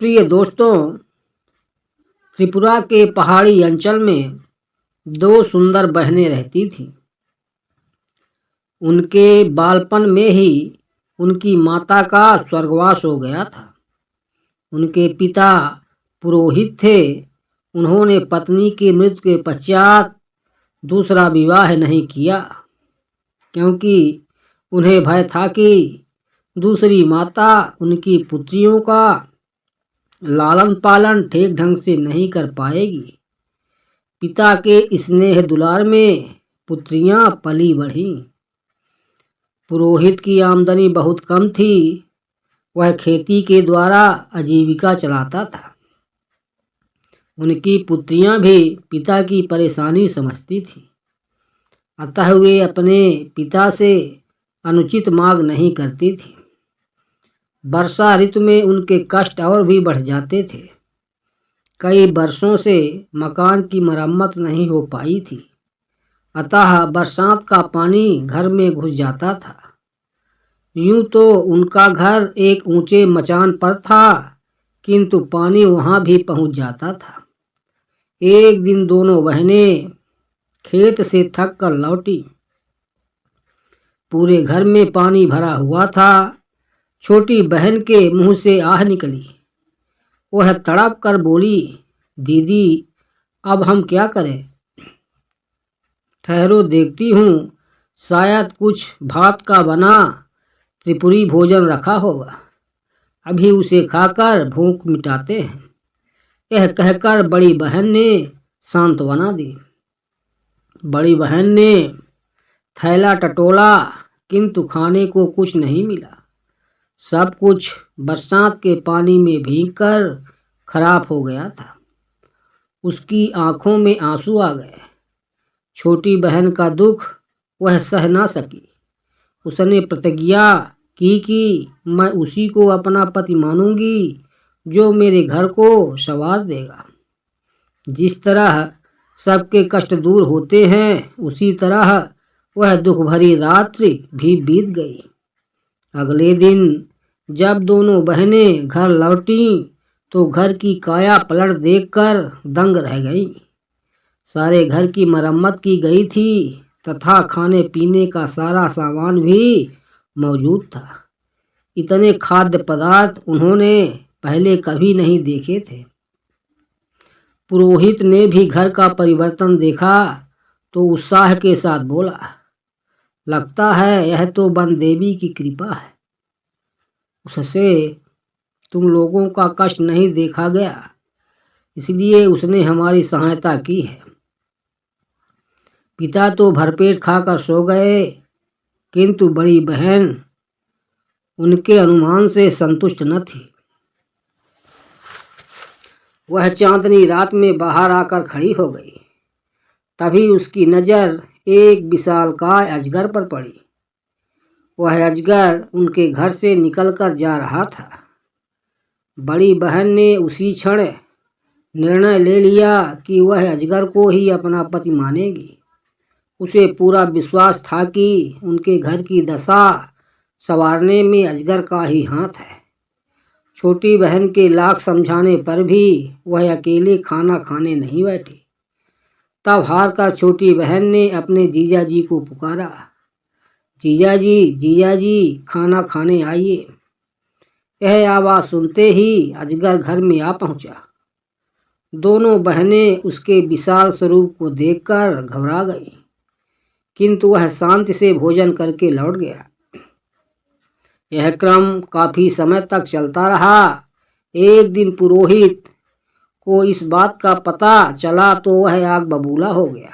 प्रिय दोस्तों, त्रिपुरा के पहाड़ी अंचल में दो सुंदर बहनें रहती थीं। उनके बालपन में ही उनकी माता का स्वर्गवास हो गया था। उनके पिता पुरोहित थे। उन्होंने पत्नी की मृत्यु के पश्चात दूसरा विवाह नहीं किया, क्योंकि उन्हें भय था कि दूसरी माता उनकी पुत्रियों का लालन पालन ठीक ढंग से नहीं कर पाएगी। पिता के स्नेह दुलार में पुत्रियां पली बढ़ी। पुरोहित की आमदनी बहुत कम थी। वह खेती के द्वारा आजीविका चलाता था। उनकी पुत्रियां भी पिता की परेशानी समझती थी, अतः वे अपने पिता से अनुचित मांग नहीं करती थी। वर्षा ऋतु में उनके कष्ट और भी बढ़ जाते थे। कई वर्षों से मकान की मरम्मत नहीं हो पाई थी, अतः बरसात का पानी घर में घुस जाता था। यूं तो उनका घर एक ऊंचे मचान पर था, किंतु पानी वहां भी पहुंच जाता था। एक दिन दोनों बहनें खेत से थक कर लौटी। पूरे घर में पानी भरा हुआ था। छोटी बहन के मुंह से आह निकली। वह तड़प कर बोली, दीदी, अब हम क्या करें? ठहरो, देखती हूँ, शायद कुछ भात का बना त्रिपुरी भोजन रखा होगा। अभी उसे खाकर भूख मिटाते हैं। यह कहकर बड़ी बहन ने सांत्वना दी। बड़ी बहन ने थैला टटोला, किंतु खाने को कुछ नहीं मिला। सब कुछ बरसात के पानी में भीगकर खराब हो गया था। उसकी आंखों में आंसू आ गए। छोटी बहन का दुख वह सह ना सकी। उसने प्रतिज्ञा की कि मैं उसी को अपना पति मानूंगी जो मेरे घर को संवार देगा। जिस तरह सबके कष्ट दूर होते हैं, उसी तरह वह दुख भरी रात्रि भी बीत गई। अगले दिन जब दोनों बहनें घर लौटीं, तो घर की काया पलट देखकर दंग रह गईं। सारे घर की मरम्मत की गई थी तथा खाने पीने का सारा सामान भी मौजूद था। इतने खाद्य पदार्थ उन्होंने पहले कभी नहीं देखे थे। पुरोहित ने भी घर का परिवर्तन देखा तो उत्साह के साथ बोला, लगता है यह तो वन देवी की कृपा है। उससे तुम लोगों का कष्ट नहीं देखा गया, इसलिए उसने हमारी सहायता की है। पिता तो भरपेट खाकर सो गए, किंतु बड़ी बहन उनके अनुमान से संतुष्ट न थी। वह चांदनी रात में बाहर आकर खड़ी हो गई। तभी उसकी नज़र एक विशालकाय अजगर पर पड़ी। वह अजगर उनके घर से निकलकर जा रहा था। बड़ी बहन ने उसी क्षण निर्णय ले लिया कि वह अजगर को ही अपना पति मानेगी। उसे पूरा विश्वास था कि उनके घर की दशा संवारने में अजगर का ही हाथ है। छोटी बहन के लाख समझाने पर भी वह अकेले खाना खाने नहीं बैठी। तब हार कर छोटी बहन ने अपने जीजा जी को पुकारा, जीजा जी, खाना खाने आइए। यह आवाज़ सुनते ही अजगर घर में आ पहुंचा। दोनों बहनें उसके विशाल स्वरूप को देखकर घबरा गईं, किंतु वह शांति से भोजन करके लौट गया। यह क्रम काफी समय तक चलता रहा। एक दिन पुरोहित को इस बात का पता चला तो वह आग बबूला हो गया।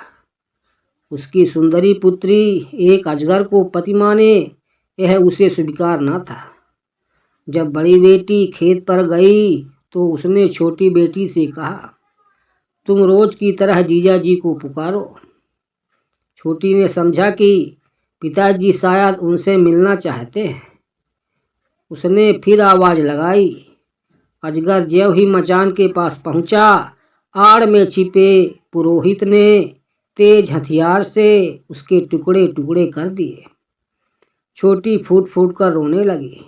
उसकी सुंदरी पुत्री एक अजगर को पति माने, यह उसे स्वीकार न था। जब बड़ी बेटी खेत पर गई तो उसने छोटी बेटी से कहा, तुम रोज की तरह जीजा जी को पुकारो। छोटी ने समझा कि पिताजी शायद उनसे मिलना चाहते हैं। उसने फिर आवाज लगाई। अजगर ज्यों ही मचान के पास पहुंचा, आड़ में छिपे पुरोहित ने तेज हथियार से उसके टुकड़े टुकड़े कर दिए। छोटी फूट फूट कर रोने लगी।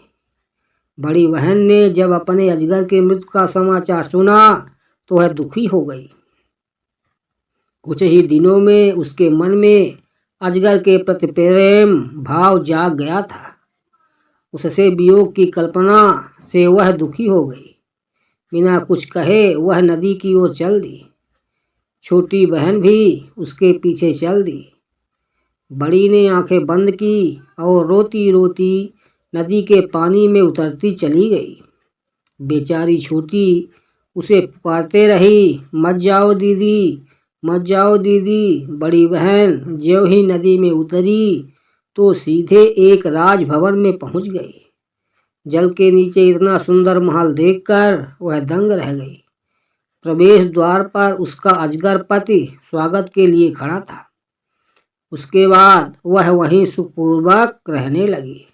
बड़ी बहन ने जब अपने अजगर के मृत्यु का समाचार सुना तो वह दुखी हो गई। कुछ ही दिनों में उसके मन में अजगर के प्रति प्रेम भाव जाग गया था। उससे वियोग की कल्पना से वह दुखी हो गई। बिना कुछ कहे वह नदी की ओर चल दी। छोटी बहन भी उसके पीछे चल दी। बड़ी ने आंखें बंद की और रोती रोती नदी के पानी में उतरती चली गई। बेचारी छोटी उसे पुकारते रही, मत जाओ दीदी, मत जाओ दीदी। बड़ी बहन ज्यों ही नदी में उतरी तो सीधे एक राजभवन में पहुंच गई। जल के नीचे इतना सुंदर महल देखकर वह दंग रह गई। प्रवेश द्वार पर उसका अजगर पति स्वागत के लिए खड़ा था। उसके बाद वह वहीं सुखपूर्वक रहने लगी।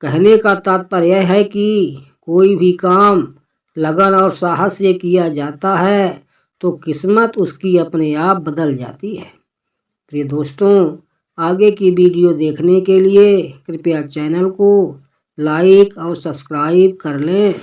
कहने का तात्पर्य यह है कि कोई भी काम लगन और साहस से किया जाता है तो किस्मत उसकी अपने आप बदल जाती है। प्रिय दोस्तों, आगे की वीडियो देखने के लिए कृपया चैनल को लाइक और सब्सक्राइब कर लें।